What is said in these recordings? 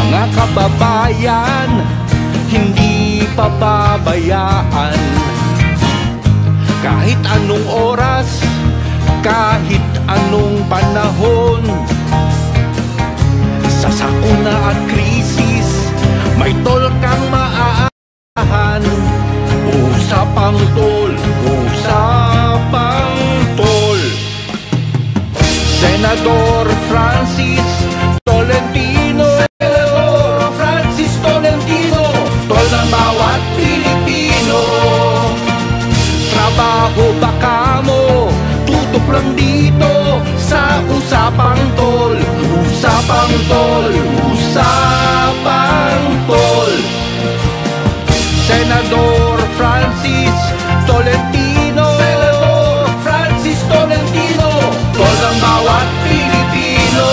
Mga kababayan, hindi pababayaan. Kahit anong oras, kahit anong panahon, sa sakuna at krisis, may tol kang maaahan. Usapang tol, usapang tol. Senador Francis Tolentino, Senador Francis Tolentino, tol ng bawat Pilipino. Trabaho ba kamo? Tutok lang dito sa Usapang Tol. Usapang Tol, Usapang Tol. Senador Francis Tolentino, Senador Francis Tolentino, tol ng bawat Pilipino.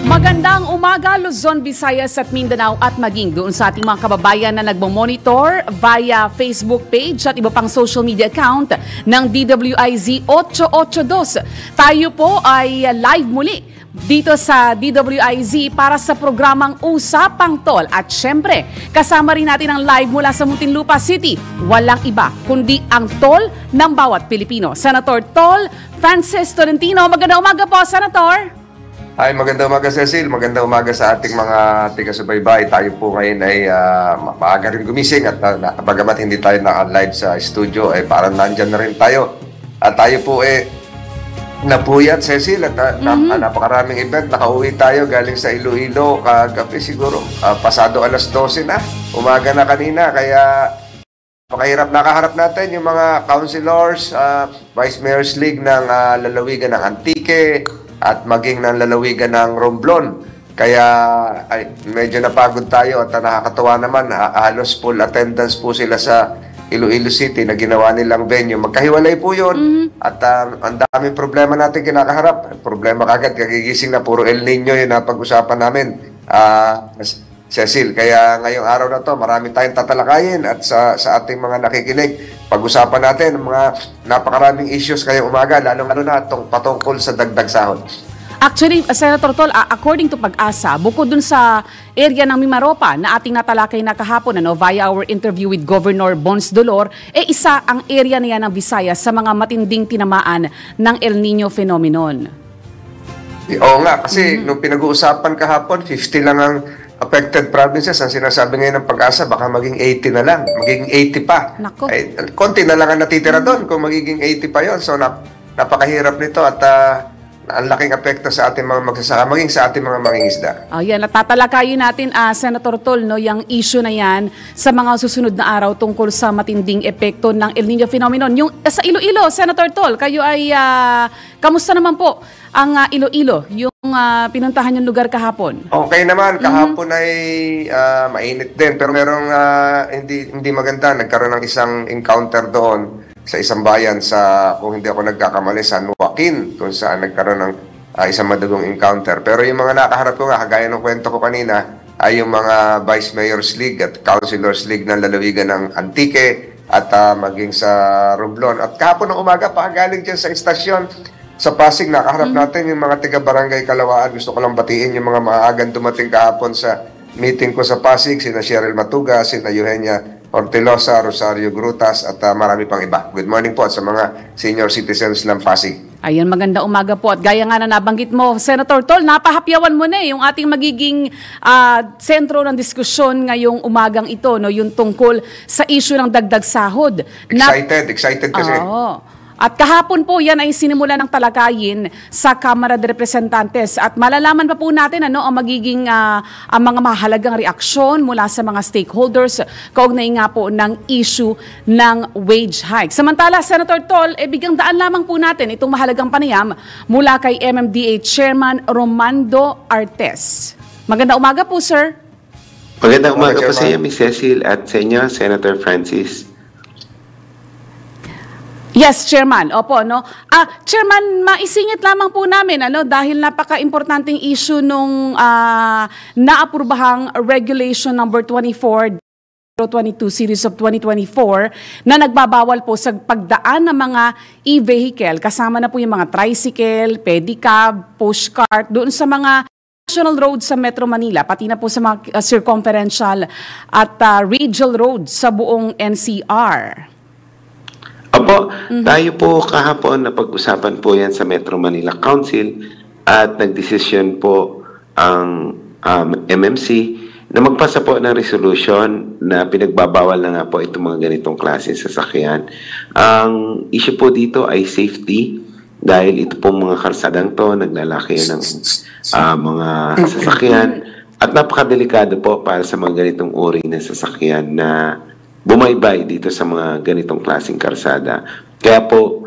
Magandang umaga, Luzon, Visayas at Mindanao at maging doon sa ating mga kababayan na nagmamonitor via Facebook page at iba pang social media account ng DWIZ 882. Tayo po ay live muli dito sa DWIZ para sa programang Usapang Tol. At syempre, kasama rin natin ang live mula sa Muntinlupa City. Walang iba kundi ang tol ng bawat Pilipino. Senator Tol Francis Tolentino. Magandang umaga po, Senator. Hi, magandang umaga, Cecil. Magandang umaga sa ating mga taga-subaybay. Tayo po ngayon ay maaga rin gumising at bagamat hindi tayo naka-live sa studio, parang nandyan na rin tayo. At tayo po napuyat, Cecil, at napakaraming event. Nakauwi tayo galing sa Iloilo kagabi siguro. Pasado alas 12 na. Umaga na kanina, kaya nakaharap natin yung mga councilors, Vice Mayor's League ng lalawigan ng Antique, at maging ng lalawigan ng Romblon. Kaya medyo napagod tayo at nakakatawa naman, halos full attendance po sila sa Iloilo City na ginawa nilang venue. Magkahiwalay po yun. At ang daming problema natin kinakaharap. Problema kagad, kagigising na puro El Nino yun na pag-usapan namin. Cecil, kaya ngayong araw na to, marami tayong tatalakayin at sa ating mga nakikinig, pag-usapan natin ang mga napakaraming issues ngayong umaga, lalo na patungkol sa dagdag sahod. Actually, Senator Tol, according to Pag-asa, bukod dun sa area ng Mimaropa na ating natalakay na kahapon via our interview with Governor Bons Dolor, isa ang area na yan ng Visayas sa mga matinding tinamaan ng El Nino phenomenon. Oo nga, kasi nung pinag-uusapan kahapon, 50 lang ang affected provinces. Ang sinasabi ngayon ng Pag-asa, baka maging 80 na lang, magiging 80 pa. Konti na lang ang natitira doon kung magiging 80 pa yon. So napakahirap nito at ang laking apekto sa ating mga magsasaka, maging sa ating mga mangingisda. Yan, natatalakayin natin, Senator Tol, yung issue na yan sa mga susunod na araw tungkol sa matinding epekto ng El Nino phenomenon. Yung sa Iloilo, Senator Tol, kayo ay, kamusta naman po ang Iloilo, yung pinuntahan yung lugar kahapon? Okay naman, kahapon ay mainit din, pero merong hindi maganda. Nagkaroon ng isang encounter doon sa isang bayan sa, kung hindi ako nagkakamali, San Joaquin, kung saan nagkaroon ng isang madugong encounter. Pero yung mga nakaharap ko nga, kagaya ng kwento ko kanina, ay yung mga Vice Mayor's League at Councilors League ng lalawigan ng Antique at maging sa Romblon. At kahapon ng umaga, pakagaling dyan sa istasyon sa Pasig, nakaharap natin yung mga taga-barangay Kalawaan. Gusto ko lang batiin yung mga maagang dumating kahapon sa meeting ko sa Pasig, sina Cheryl Matuga, sina Eugenia Ortelosa, Rosario Grutas at marami pang iba. Good morning po sa mga senior citizens ng Pasig. Ayan, maganda umaga po. At gaya nga na nabanggit mo, Senator Tol, napahapyawan mo na yung ating magiging sentro ng diskusyon ngayong umagang ito, yung tungkol sa issue ng dagdag sahod. Excited kasi. At kahapon po yan ay sinimula ng talakayin sa Kamara de Representantes at malalaman pa po natin ang magiging ang mga mahalagang reaksyon mula sa mga stakeholders kaugnay nga po ng issue ng wage hike. Samantala, Senator Tol, bigyang daan lamang po natin itong mahalagang panayam mula kay MMDA Chairman Romando Artes. Magandang umaga po, sir. Magandang umaga po sa iyo, Ms. Cecil, at sa inyo, Senator Francis. Yes, Chairman. Opo, no. Chairman, maisingit lamang po namin dahil napaka-importanting issue nung naaprubahang Regulation number 24 22 Series of 2024 na nagbabawal po sa pagdaan ng mga e-vehicle. Kasama na po yung mga tricycle, pedicab, pushcart, doon sa mga national roads sa Metro Manila, pati na po sa mga circumferential at radial roads sa buong NCR. Opo, tayo po kahapon na pag-usapan po yan sa Metro Manila Council at nagdesisyon po ang MMC na magpasa po ng resolution na pinagbabawal na nga po itong mga ganitong klase sasakyan. Ang issue po dito ay safety dahil ito pong mga kalsadang to naglalaki ng mga sasakyan at napakadelikado po para sa mga ganitong uri ng sasakyan na bumaybay dito sa mga ganitong klaseng kalsada. Kaya po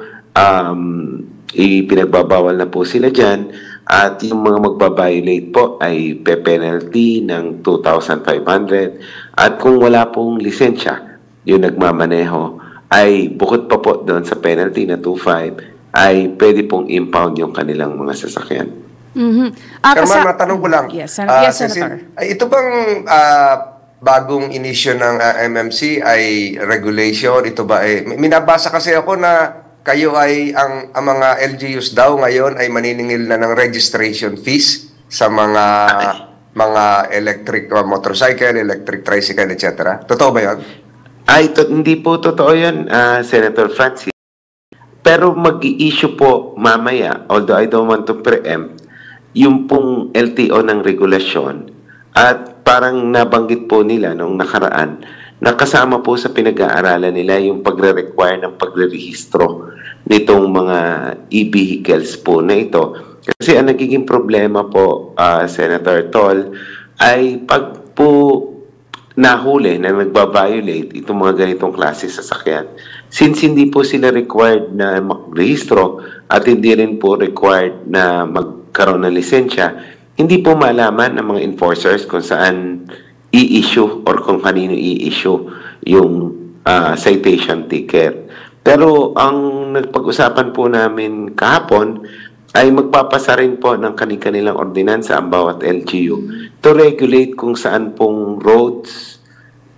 ipinagbabawal na po sila dyan. At yung mga magbabiolate po ay pe-penalty ng 2,500. At kung wala pong lisensya, yung nagmamaneho, ay bukod pa po doon sa penalty na 2,500, ay pwede pong impound yung kanilang mga sasakyan. Chairman, matanong ko lang. Yes, Cecil, Senator. ito bang bagong inisyo ng MMC ay regulation? Ito ba minabasa kasi ako na kayo ay ang mga LGUs daw ngayon ay maniningil na ng registration fees sa mga electric motorcycle, electric tricycle, etc. Totoo ba 'yan? Hindi po totoo 'yan, Senator Francis. Pero mag-i-issue po mamaya, although I don't want to preempt, yung pong LTO ng regulasyon at parang nabanggit po nila nung nakaraan nakasama po sa pinag-aaralan nila yung pagre-require ng pagre-rehistro nitong mga e-vehicles po na ito. Kasi ang nagiging problema po, Senator Tol, ay pag po nahuli na nagbabiolate itong mga ganitong klase sasakyan, since hindi po sila required na mag-rehistro at hindi rin po required na magkaroon ng lisensya, hindi po malaman ng mga enforcers kung saan i-issue or kung kanino i-issue yung citation ticket. Pero ang nagpag-usapan po namin kahapon ay magpapasa rin po ng kanilang ordinansa ang bawat LGU to regulate kung saan pong roads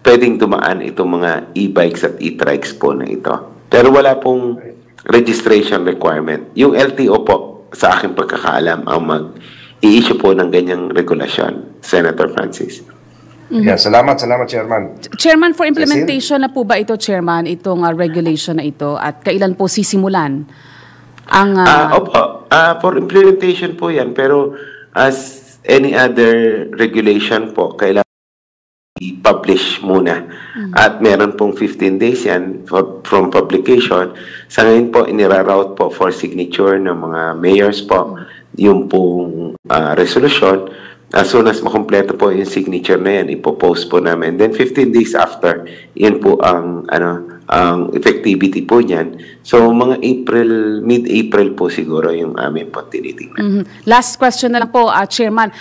pwedeng dumaan itong mga e-bikes at e-trikes po na ito. Pero wala pong registration requirement. Yung LTO po, sa aking pagkakaalam, ang mag-i-issue po ng ganyang regulasyon, Senator Francis. Yeah, salamat, Chairman. Chairman, for implementation na po ba ito, Chairman, itong regulation na ito at kailan po sisimulan? Opo, for implementation po yan, pero as any other regulation po, kailangan i-publish muna. At meron pong 15 days yan from publication. Sa ngayon po, iniraroute po for signature ng mga mayors po yung pong resolution. As soon as makompleto po yung signature na yan, ipopost po namin. Then 15 days after, yan po ang effectivity po niyan. So mga mid-April po siguro yung amin po tinitingnan. Last question na lang po, Chairman.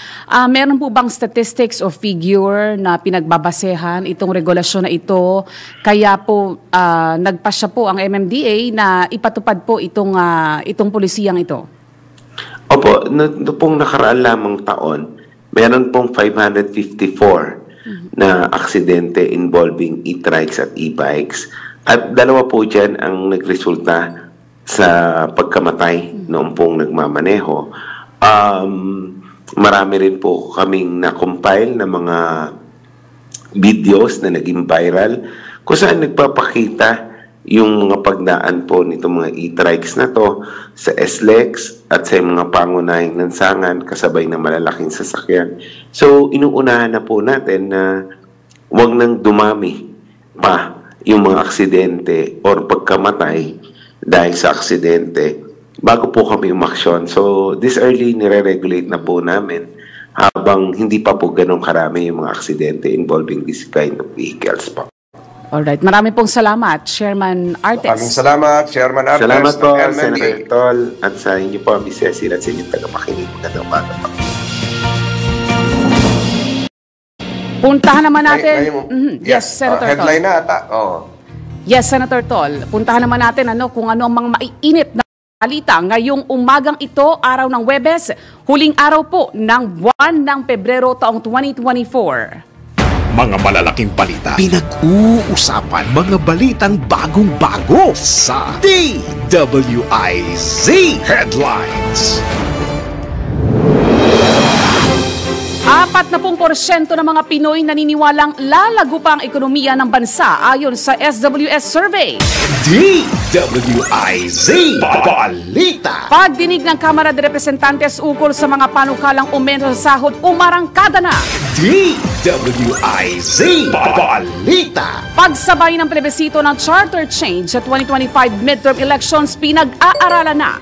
Meron po bang statistics o figure na pinagbabasehan itong regulasyon na ito? Kaya po nagpasya po ang MMDA na ipatupad po itong polisiyang ito? Opo, pong nakaraan lamang taon, meron pong 554 na aksidente involving e-trikes at e-bikes. At dalawa po dyan ang nagresulta sa pagkamatay noong pong nagmamaneho. Marami rin po kaming na-compile na mga videos na naging viral kung saan nagpapakita yung mga pagdaan po nitong mga e-trikes na to sa SLEX at sa mga pangunahing lansangan kasabay ng malalaking sasakyan. So, inuunahan na po natin na huwag nang dumami pa yung mga aksidente or pagkamatay dahil sa aksidente bago po kami umaksyon. So, this early nire-regulate na po namin habang hindi pa po ganun karami yung mga aksidente involving this kind of vehicles po. Alright, marami pong salamat, Chairman Artes. Maraming salamat, Chairman Artes. Salamat po, Senator Tol, at sa inyo po, Ms. Cecil, at sa inyong tagapakinig. Magandang umaga po. Puntahan naman natin. Yes, Senator Tol. headline na ata. Yes, Senator Tol. Puntahan naman natin kung ano ang mga maiinit na balita ngayong umagang ito, araw ng Huwebes, huling araw po ng buwan ng Pebrero taong 2024. Mga malalaking balita, pinag-uusapan, mga balitang bagong-bago sa DWIZ Headlines. 40% ng mga Pinoy naniniwalang lalago pa ang ekonomiya ng bansa ayon sa SWS survey. DWIZ Balita. Pagdinig ng Kamara de Representantes ukol sa mga panukalang aumento sa sahod, umarangkada na. DWIZ Balita. Pagsabay ng plebisito ng charter change sa 2025 midterm elections, pinag-aaralan na.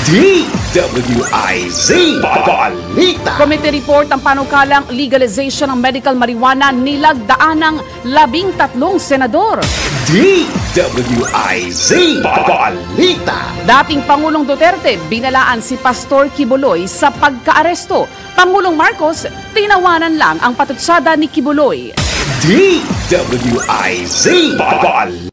DWIZ Balita. Committee report ang panukalang legalization ng medical marijuana nilagdaan ng 13 senador. DWIZ Balita. Dating Pangulong Duterte, binalaan si Pastor Kibuloy sa pagkaaresto. Pangulong Marcos, tinawanan lang ang patutsada ni Kibuloy. DWIZ Balita.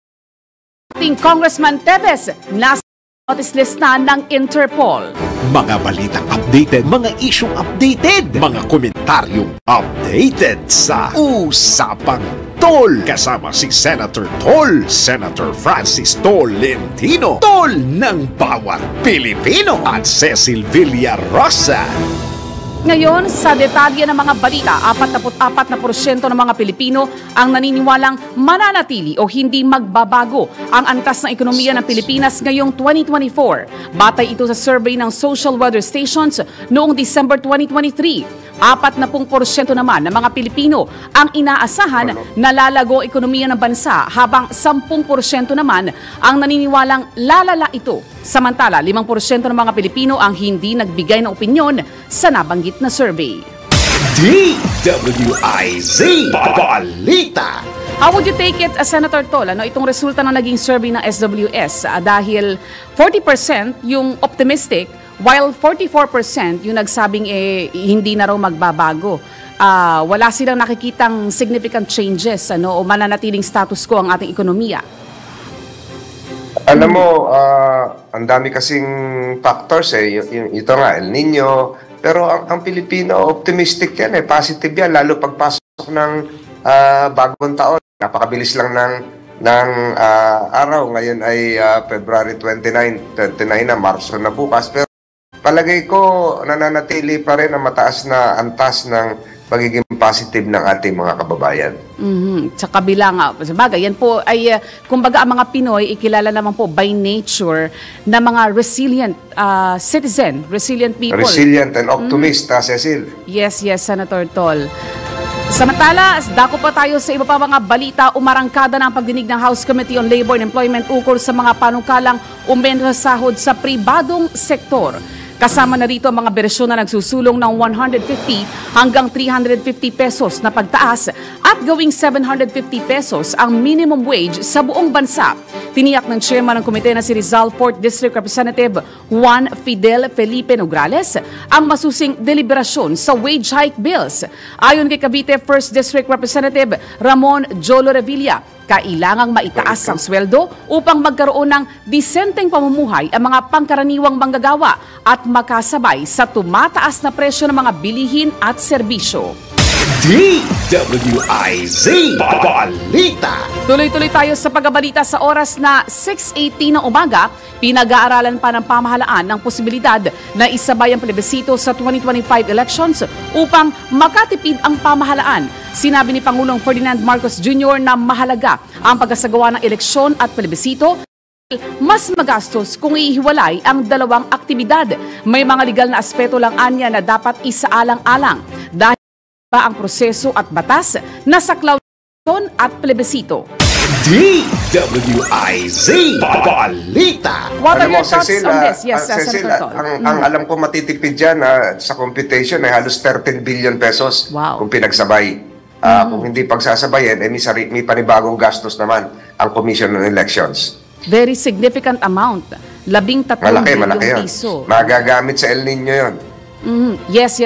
Dating Congressman Tevez, nasa notice list na ng Interpol. Mga balitang updated, mga isyong updated, mga komentaryong updated sa Usapang Tol. Kasama si Senator Tol, Senator Francis Tolentino, Tol ng bawat Pilipino, at Cecil Villarosa. Ngayon, sa detalye ng mga balita, 44% ng mga Pilipino ang naniniwalang mananatili o hindi magbabago ang antas ng ekonomiya ng Pilipinas ngayong 2024. Batay ito sa survey ng Social Weather Stations noong December 2023. 40% naman ng mga Pilipino ang inaasahan na lalago ekonomiya ng bansa, habang 10% naman ang naniniwalang lalala ito. Samantala, 5% ng mga Pilipino ang hindi nagbigay ng opinyon sa nabanggit na survey. DWIZ Balita. How would you take it, Senator Tol, itong resulta ng naging survey ng SWS? Dahil 40% yung optimistic, while 44% yung nagsabing hindi na raw magbabago. Wala silang nakikitang significant changes o mananatiling status quo ang ating ekonomiya. Alam mo, ang dami kasing factors ito nga, El Nino, pero ang Pilipino, optimistic yan positive yan, lalo pagpasok ng bagong taon. Napakabilis lang ng araw. Ngayon ay February 29 na, Marso na bukas. Pero palagay ko, nananatili pa rin ang mataas na antas ng pagiging positive ng ating mga kababayan. Sa kabila nga, sabagay, yan po ay, kumbaga ang mga Pinoy, ikilala naman po by nature na mga resilient citizen, resilient people. Resilient and optimist, Cecil. Yes, Senator Tol. Samantala, dako pa tayo sa iba pa mga balita. Umarangkada na ang pagdinig ng House Committee on Labor and Employment ukol sa mga panukalang aumento sa sahod sa pribadong sektor. Kasama na rito ang mga bersyon na nagsusulong ng 150 hanggang 350 pesos na pagtaas at gawing 750 pesos ang minimum wage sa buong bansa. Tiniyak ng chairman ng komite na si Rizal 4th District Representative Juan Fidel Felipe Nograles ang masusing deliberasyon sa wage hike bills. Ayon kay Cavite 1st District Representative Ramon Jolo Revilla, kailangang maitaas ang sweldo upang magkaroon ng disenteng pamumuhay ang mga pangkaraniwang manggagawa at makasabay sa tumataas na presyo ng mga bilihin at serbisyo. DWIZ Balita. Tuloy-tuloy tayo sa pagbabalita sa oras na 6:18 ng umaga. Pinag-aaralan pa ng pamahalaan ng posibilidad na isabay ang plebisito sa 2025 elections upang makatipid ang pamahalaan. Sinabi ni Pangulong Ferdinand Marcos Jr. na mahalaga ang pagkasagawa ng eleksyon at plebisito. Mas magastos kung ihiwalay ang dalawang aktibidad. May mga legal na aspeto lang anya na dapat isaalang-alang dahil pa ang proseso at batas na saklaw at plebisito. DWIZ Balita. What are Alam mo, your thoughts Cecil, on this? Yes, Cecil, Senator Tol. ang alam ko matitipid dyan sa computation ay halos 13 billion pesos kung pinagsabay. Kung hindi pagsasabayan, may panibagong gastos naman ang Commission on Elections. Very significant amount. 13 bilyong piso. Magagamit sa El Nino yun. Yes,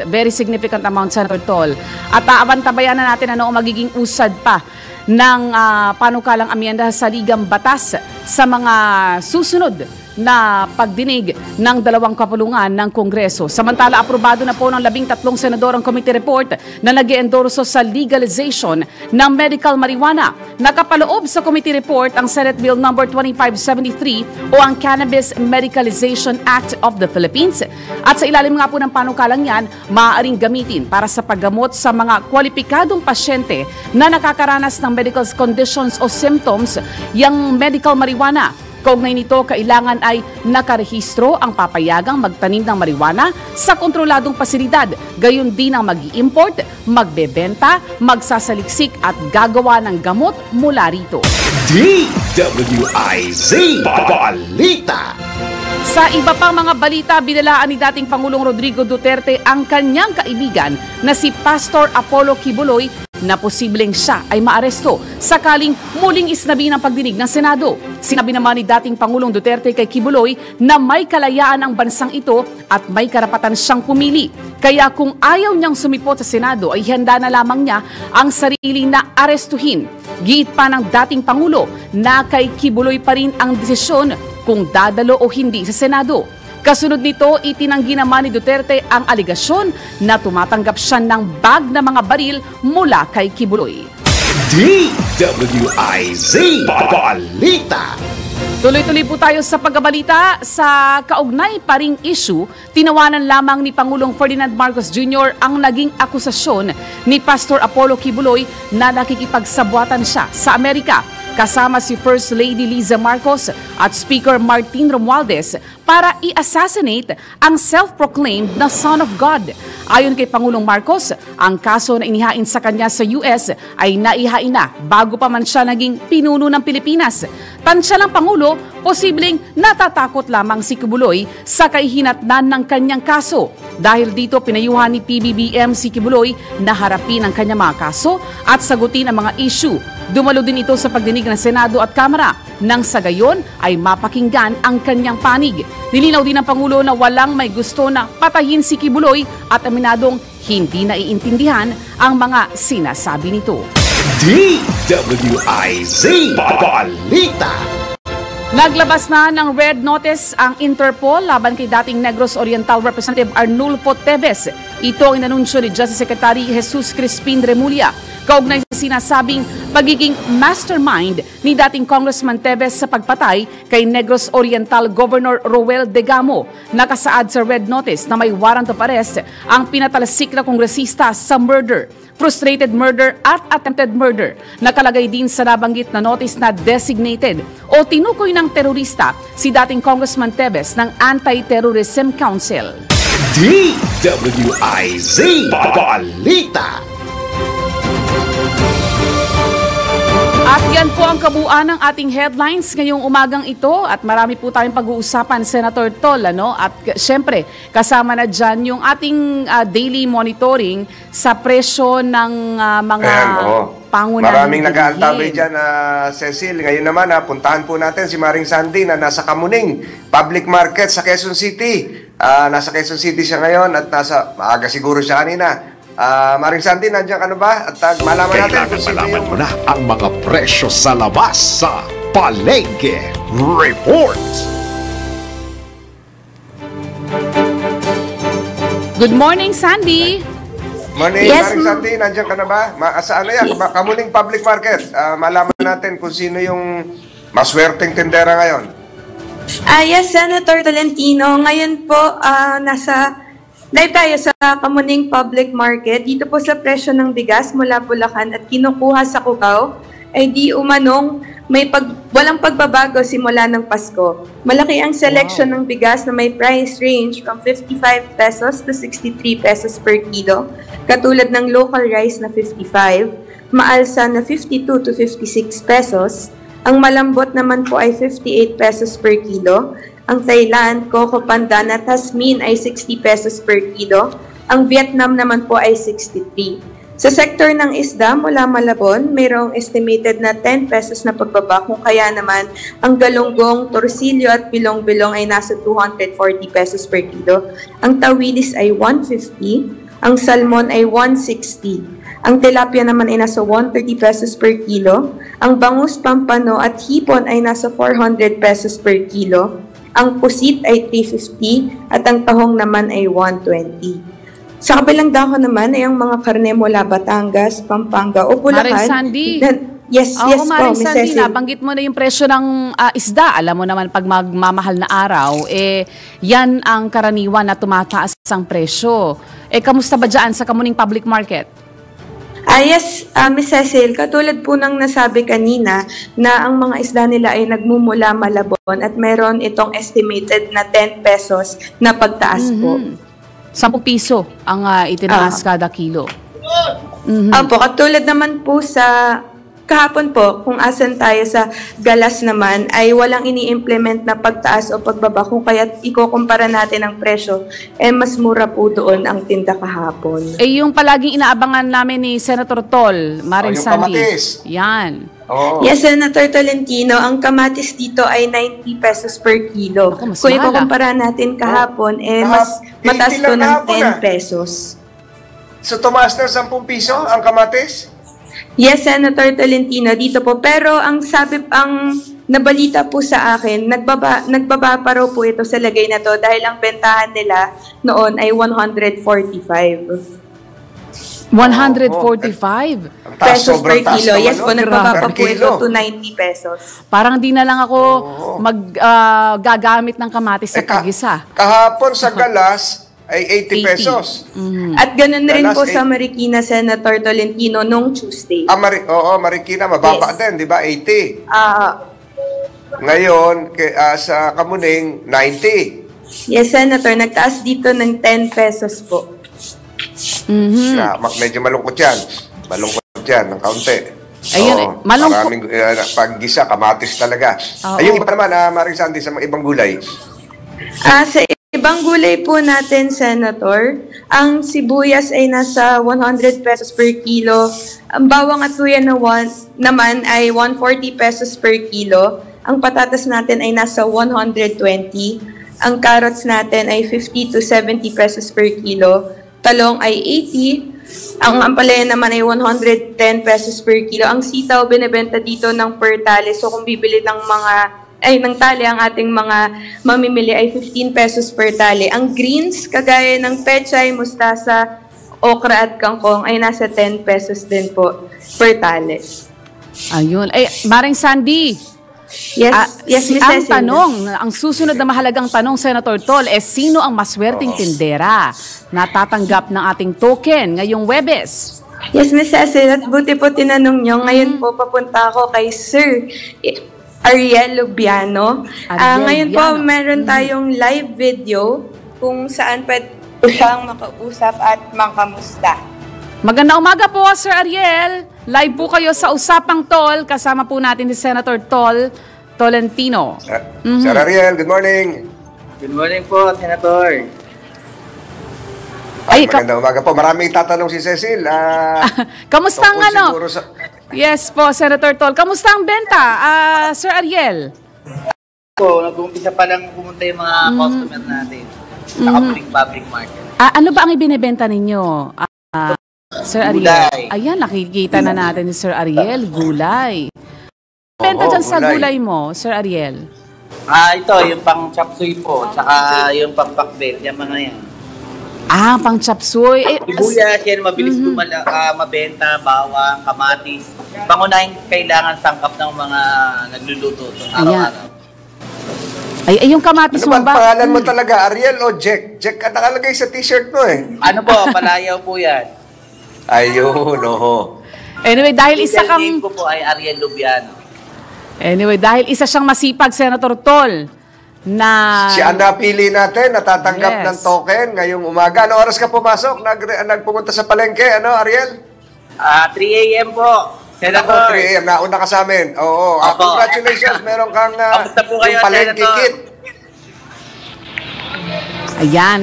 very significant amount, Senator Tol. At abantabayan na natin ano ang magiging usad pa ng panukalang amyenda sa Ligang Batas sa mga susunod na pagdinig ng dalawang kapulungan ng Kongreso. Samantala, aprobado na po ng 13 senador ang committee report na nag-endorso sa legalization ng medical marijuana. Nakapaloob sa committee report ang Senate Bill No. 2573 o ang Cannabis Medicalization Act of the Philippines. At sa ilalim nga po ng panukalang yan, maaaring gamitin para sa paggamot sa mga kwalipikadong pasyente na nakakaranas ng medical conditions o symptoms yung medical marijuana. Kaugnay nito, kailangan ay nakarehistro ang papayagang magtanim ng marijuana sa kontroladong pasilidad, gayon din ang mag-i-import, magbebenta, magsasaliksik at gagawa ng gamot mula rito. DWIZ Balita. Sa iba pang mga balita, binalaan ni dating Pangulong Rodrigo Duterte ang kanyang kaibigan na si Pastor Apollo Kibuloy na posibleng siya ay maaresto sakaling muling isnabi ng pagdinig ng Senado. Sinabi naman ni dating Pangulong Duterte kay Kibuloy na may kalayaan ang bansang ito at may karapatan siyang pumili. Kaya kung ayaw niyang sumipot sa Senado ay handa na lamang niya ang sarili na arestuhin. Giit pa ng dating Pangulo na kay Kibuloy pa rin ang desisyon kung dadalo o hindi sa Senado. Kasunod nito, itinanggi naman ni Duterte ang aligasyon na tumatanggap siya ng bag na mga baril mula kay Kibuloy. DWIZ Balita. Tuloy-tuloy po tayo sa pagbabalita. Sa kaugnay pa ring issue, tinawanan lamang ni Pangulong Ferdinand Marcos Jr. ang naging akusasyon ni Pastor Apollo Kibuloy na nakikipagsabuatan siya sa Amerika kasama si First Lady Liza Marcos at Speaker Martin Romualdez para i-assassinate ang self-proclaimed na Son of God. Ayon kay Pangulong Marcos, ang kaso na inihain sa kanya sa US ay naihain na bago pa man siya naging pinuno ng Pilipinas. Tansya ng Pangulo, posibleng natatakot lamang si Kibuloy sa kahihinatnan ng kanyang kaso. Dahil dito, pinayuhan ni PBBM si Kibuloy na harapin ang kanyang mga kaso at sagutin ang mga issue. Dumalo din ito sa pagdinig ng Senado at Kamara nang sa gayon ay mapakinggan ang kanyang panig. Nilinaw din ng Pangulo na walang may gusto na patayin si Kibuloy at aminadong hindi naiintindihan ang mga sinasabi nito. DWIZ Balita. Naglabas na ng red notice ang Interpol laban kay dating Negros Oriental Representative Arnulfo Teves. Ito ang inanunsyo ni Justice Secretary Jesus Crispin Remulla. Kaugnay sa sinasabing pagiging mastermind ni dating Congressman Teves sa pagpatay kay Negros Oriental Governor Roel Degamo. Nakasaad sa red notice na may warrant of arrest ang pinatalsik na kongresista sa murder, frustrated murder at attempted murder. Nakalagay din sa nabanggit na notice na designated o tinukoy ng terorista si dating Congressman Teves ng Anti-Terrorism Council. DWIZ Balita. At yan po ang kabuuan ng ating headlines ngayong umagang ito at marami po tayong pag-uusapan, Senator Tol. At syempre, kasama na dyan yung ating daily monitoring sa presyo ng mga pangunahing maraming nag-aantabay dyan, Cecil. Ngayon naman, puntahan po natin si Maring Sandy na nasa Kamuning Public Market sa Quezon City. Nasa Quezon City siya ngayon at maaga siguro siya kanina. Maring Sandy, nandiyan ka na ba? At malaman natin kung sino yung... mo na ang mga presyo sa labas sa Palengke Report. Good morning, Sandy. Morning, Maring Sandy, nandiyan ka na ba? Saan na yan? Kamuning Public Market. Malaman natin kung sino yung maswerteng tindera ngayon. Yes, Senator Tolentino. Ngayon po, live tayo sa Kamuning Public Market. Dito po sa presyo ng bigas mula Bulacan at kinukuha sa Cubao ay di umanong walang pagbabago simula ng Pasko. Malaki ang selection ng bigas na may price range from 55 pesos to 63 pesos per kilo. Katulad ng local rice na 55, maalsa na 52 to 56 pesos. Ang malambot naman po ay 58 pesos per kilo. Ang Thailand, Coco Pandan at Tasmin ay 60 pesos per kilo. Ang Vietnam naman po ay 63. Sa sektor ng isda mula Malabon, mayroong estimated na 10 pesos na pagbaba kung kaya naman ang galunggong, torsilyo at bilong-bilong ay nasa 240 pesos per kilo. Ang tawilis ay 150, ang salmon ay 160. Ang tilapia naman ay nasa 130 pesos per kilo. Ang bangus, pampano at hipon ay nasa 400 pesos per kilo. ang pusit ay 350 at ang tahong naman ay 120. Sa kabilang dako naman ay ang mga karne mula Batangas, Pampanga o Bulacan. Maring Sandy. Yes po, Maring Miss Sandy, Cecil. nabanggit mo na yung presyo ng isda. Alam mo naman, pag magmamahal na araw, yan ang karaniwan na tumataas ang presyo. Kamusta ba dyan sa Kamuning Public Market? Yes, Miss Cecil, katulad po ng nasabi kanina na ang mga isda nila ay nagmumula Malabon at meron itong estimated na 10 pesos na pagtaas po. 10 piso ang itinaas kada kilo. Opo, katulad naman po sa kahapon po, kung asan tayo sa galas naman, ay walang ini-implement na pagtaas o pagbaba. Kung kaya ikukumpara natin ang presyo, mas mura po doon ang tinda kahapon. Yung palaging inaabangan namin ni Senator Tol, Maring yung Sandy. kamatis. Yan. Oo. Yes, Senator Tolentino, ang kamatis dito ay 90 pesos per kilo. Ako, mas Kung mahal, ikukumpara natin kahapon, mas 80 mataas to lang ng kahapon, 10 pesos. So tumaas na 10 piso ang kamatis? Yes, Senator Tolentino, dito po. Pero ang nabalita po sa akin, nagbaba pa raw po ito sa lagay na to dahil ang bentahan nila noon ay 145. 145? Ang taas, Pesos per sobrang taas kilo. naman, Yes po, no? nagbaba Per pa po ito kilo. to 90 pesos. Parang di na lang ako gagamit ng kamatis sa pagisa. Kahapon sa galas ay 80 pesos. At ganun rin Dalas, po sa Marikina, Senator Tolentino, nung Tuesday. Marikina, mababa Yes. din, di ba? 80. Ngayon, sa Kamuning, 90. Yes, Senator, nagtaas dito ng 10 pesos po. Medyo malungkot yan. Malungkot yan, ng kaunti. Ayun, malungkot. Maraming paggisa, kamatis talaga. Oo. Ayun, iba naman, Maring Sandy, sa mga ibang gulay. Sa ibang gulay po natin, Senator, ang sibuyas ay nasa 100 pesos per kilo. Ang bawang at tuya naman ay 140 pesos per kilo. Ang patatas natin ay nasa 120. Ang carrots natin ay 50 to 70 pesos per kilo. Talong ay 80. Ang ampalaya naman ay 110 pesos per kilo. Ang sitaw binebenta dito ng per tali. So kung bibili ng tali ang ating mga mamimili ay 15 pesos per tali. Ang greens, kagaya ng pechay, mustasa, okra at kangkong ay nasa 10 pesos din po per tali. Ayun. Maring Sandy, Yes, Miss ang Cecil. ang susunod na mahalagang tanong, Senator Tol, sino ang maswerteng tindera na tatanggap ng ating token ngayong Webes? Yes, Miss Cecil, at buti po tinanong nyo. Ngayon po papunta ako kay Sir Ariel Lubiano. Ngayon po meron tayong live video kung saan pwede po siyang makausap at makamusta. Magandang umaga po, Sir Ariel. Live po kayo sa Usapang Tol. Kasama po natin si Senator Tolentino. Sir Ariel, good morning. Good morning po, Senator. Magandang umaga po. Maraming tatanong si Cecil. Kamusta ang tungkol ano? siguro sa- Yes po, Senator Tol. Kamusta ang benta, Sir Ariel? Po, nag-uumpisa pa lang pumunta yung mga customer natin sa Kamuning Public Market. Ano ba ang ibinebenta ninyo, Sir Ariel? Gulay. Ayan, nakikita na natin ni Sir Ariel, gulay. Benta dyan sa gulay mo, Sir Ariel? Ito, yung pang chapsuy po, tsaka yung pang pakbet, yung mga yan. Pang chapsuy. Sibuyas, yan, mabilis mabenta, bawang, kamatis. Pangunahing kailangan sangkap ng mga nagluluto araw-araw. Yung kamatis Ano mo ba, ba? pangalan mo talaga, Ariel o Jack? Jack ang nakalagay sa t-shirt mo eh. Ano po, palayaw po yan. Ayun, oho. Anyway, dahil isa Legal name kang... ko po ay Ariel Lubiano. Anyway, dahil isa siyang masipag, Senator Tol, na... Si Ana pili natin, natatanggap Yes. ng token ngayong umaga. Ano oras ka pumasok? Nagpumunta sa palengke, Ariel? 3 a.m. po, Senator. 3 a.m. Nauna ka sa amin. Oo. Opo. Congratulations. Meron kang Kamusta po kayo, yung palengke Senator? kit. Ayan.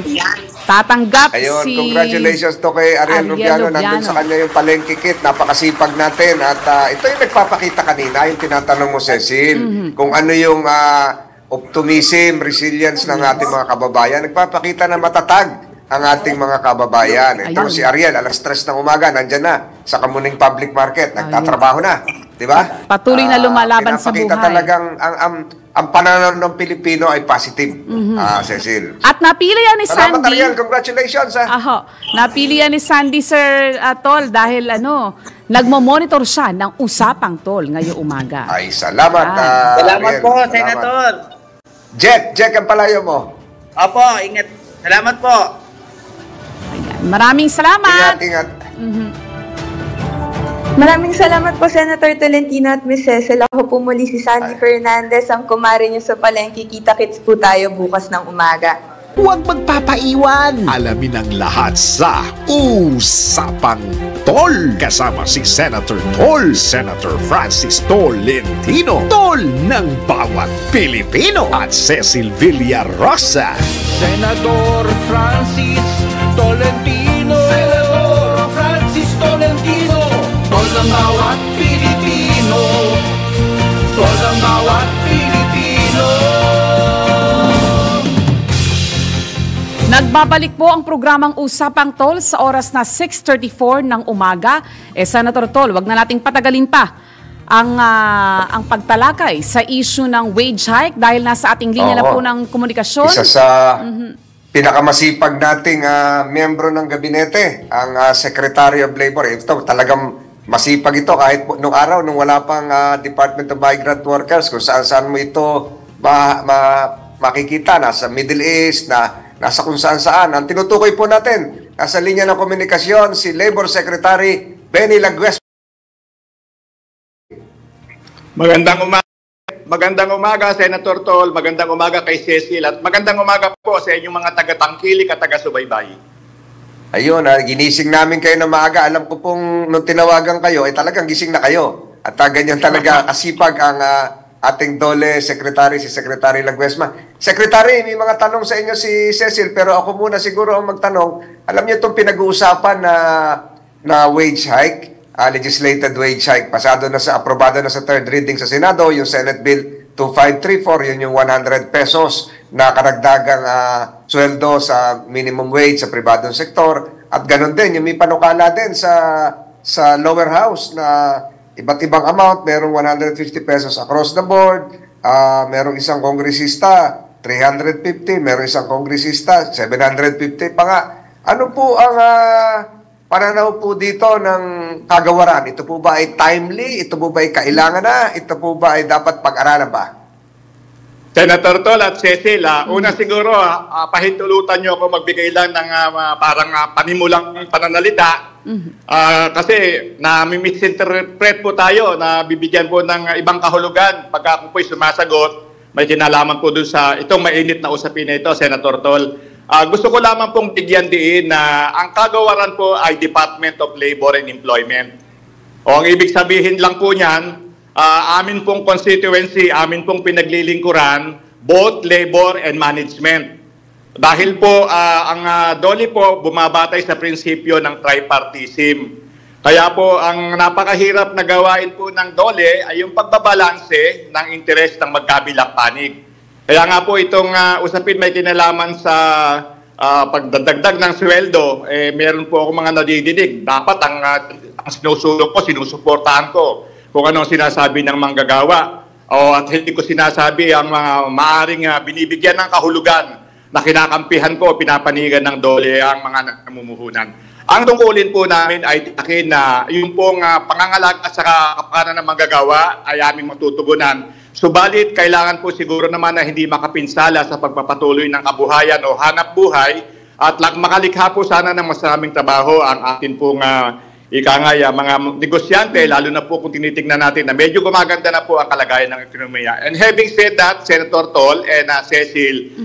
Tatanggap Ayun, si... congratulations to kay Ariel Lubiano. Nandun sa kanya yung palengke kit. Napakasipag natin. At ito yung nagpapakita kanina, yung tinatanong mo, Cecil, kung ano yung optimism, resilience ng ating mga kababayan. Nagpapakita na matatag ang ating mga kababayan. Ito Ayun. si Ariel, alas 3 ng umaga, nandyan na sa Kamuning Public Market. Nagtatrabaho na. Di ba? Patuloy na lumalaban sa buhay. Pinapakita talagang ang pananaw ng Pilipino ay positive, Cecil. At napili yan ni Salamat, Sandy. Ariel. Congratulations, ha? Napili yan ni Sandy, Sir Tol, dahil nagmo-monitor siya ng Usapang Tol ngayong umaga. Ay, salamat, Salamat Ariel. po, Salamat. Senator. Jack, ang palayo mo. Opo, ingat. Salamat po. Ayan. Maraming salamat. Ingat. Maraming salamat po, Senator Tolentino at Ms. Cecil. Ako po muli si Sandy Fernandez, ang kumare niyo sa palengke. Kita-kits po tayo bukas ng umaga. Huwag magpapaiwan. Alamin ang lahat sa Usapang Tol. Kasama si Senator Tol, Senator Francis Tolentino, Tol ng bawat Pilipino, at Cecil Villarosa. Senator Francis Tolentino, Senator Francis Tolentino, tol ng bawat Pilipino, tol ng bawat Pilipino. Nagbabalik po ang programang Usapang Tol sa oras na 6:34 ng umaga. Senator Tol, wag na nating patagalin pa ang pagtalakay sa issue ng wage hike dahil nasa ating linya na po ng komunikasyon. Isa sa pinakamasipag nating miyembro ng gabinete, ang Secretary of Labor. Ito talagang masipag ito kahit nung araw, nung wala pang Department of Migrant Workers, kung saan-saan mo ito makikita. Nasa Middle East, nasa kung saan-saan. Ang tinutukoy po natin, nasa linya ng komunikasyon, si Labor Secretary Benny Laguesma. Magandang umaga, Senator Tol. Magandang umaga kay Cecil. At magandang umaga po sa inyong mga taga-tangkilik at taga-subaybay. Ayun, ginising namin kayo na maaga. Alam ko pong nung tinawagan kayo, talagang gising na kayo. At ganyan talaga kasipag ang ating DOLE Secretary, si Secretary Laguesma. Secretary, may mga tanong sa inyo si Cecil, pero ako muna siguro ang magtanong. Alam niyo itong pinag-uusapan na wage hike, legislated wage hike, aprobado na sa third reading sa Senado, yung Senate Bill 2534, yun yung 100 pesos na karagdagang sweldo sa minimum wage sa pribadong sektor. At ganun din, yung may panukala din sa lower house na iba't ibang amount, merong 150 pesos across the board, merong isang kongresista 350, merong isang kongresista 750 pa nga. Ano po ang pananaw po dito ng kagawaran? Ito po ba ay timely? Ito po ba ay kailangan na? Ito po ba ay dapat pag-aralan ba? Senator Tol at Cecil, una siguro, pahintulutan nyo ako magbigay lang ng parang panimulang pananalita. Kasi na-misinterpret po tayo, na bibigyan po ng ibang kahulugan pagka ako po'y sumasagot. May kinalaman po dun sa itong mainit na usapin na ito, Senator Tol. Gusto ko lamang pong bigyan diin na ang kagawaran po ay Department of Labor and Employment. O ang ibig sabihin lang po niyan, amin pong constituency, amin pong pinaglilingkuran, both labor and management. Dahil po ang DOLE po bumabatay sa prinsipyo ng tripartism. Kaya po ang napakahirap na gawain po ng DOLE ay yung pagbabalanse ng interes ng magkabilang panig. Kaya nga po itong usapin may kinalaman sa pagdadagdag ng sweldo, meron po ako mga nadidinig. Dapat ang sinusulong ko, sinusuportahan ko kung anong sinasabi ng manggagawa. At hindi ko sinasabi ang mga maaring binibigyan ng kahulugan na kinakampihan ko, pinapanigan ng DOLE ang mga namumuhunan. Ang tungkulin po namin ay titakin na yung pong pangangalag at saka kapakanan ng manggagawa ay aming matutugunan. Subalit, kailangan po siguro naman na hindi makapinsala sa pagpapatuloy ng kabuhayan o hanap buhay at makalikha po sana ng masaming trabaho ang atin pong mga negosyante, lalo na po kung tinitingnan natin na medyo gumaganda na po ang kalagayan ng ekonomiya. And having said that, Senator Tol and Cecil,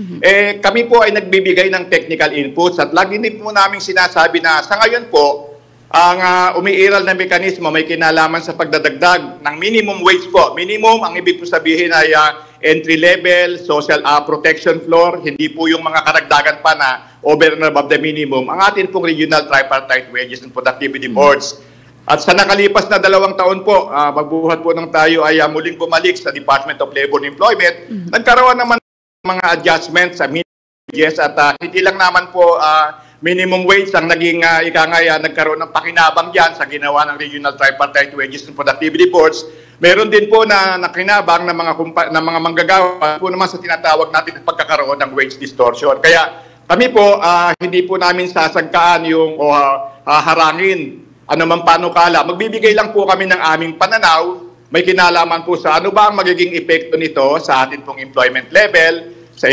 kami po ay nagbibigay ng technical inputs at lagi din po namin sinasabi na sa ngayon po, ang umiiral na mekanismo may kinalaman sa pagdadagdag ng minimum wage po. Minimum, ang ibig po sabihin ay entry level, social protection floor, hindi po yung mga karagdagan pa na over and above the minimum. Ang atin pong regional tripartite wages and productivity boards. At sa nakalipas na 2 taon po, magbuhat po ng tayo ay muling bumalik sa Department of Labor and Employment. Nagkaroon naman mga adjustments sa minimum wages at hindi lang naman po minimum wage ang naging nagkaroon ng pakinabang dyan sa ginawa ng Regional Tripartite Wages and Productivity Boards. Meron din po na nakinabang ng mga manggagawa po naman sa tinatawag natin na pagkakaroon ng wage distortion. Kaya kami po, hindi po namin sasagkaan yung harangin anumang panukala. Magbibigay lang po kami ng aming pananaw. May kinalaman po sa ano ba ang magiging epekto nito sa atin pong employment level, sa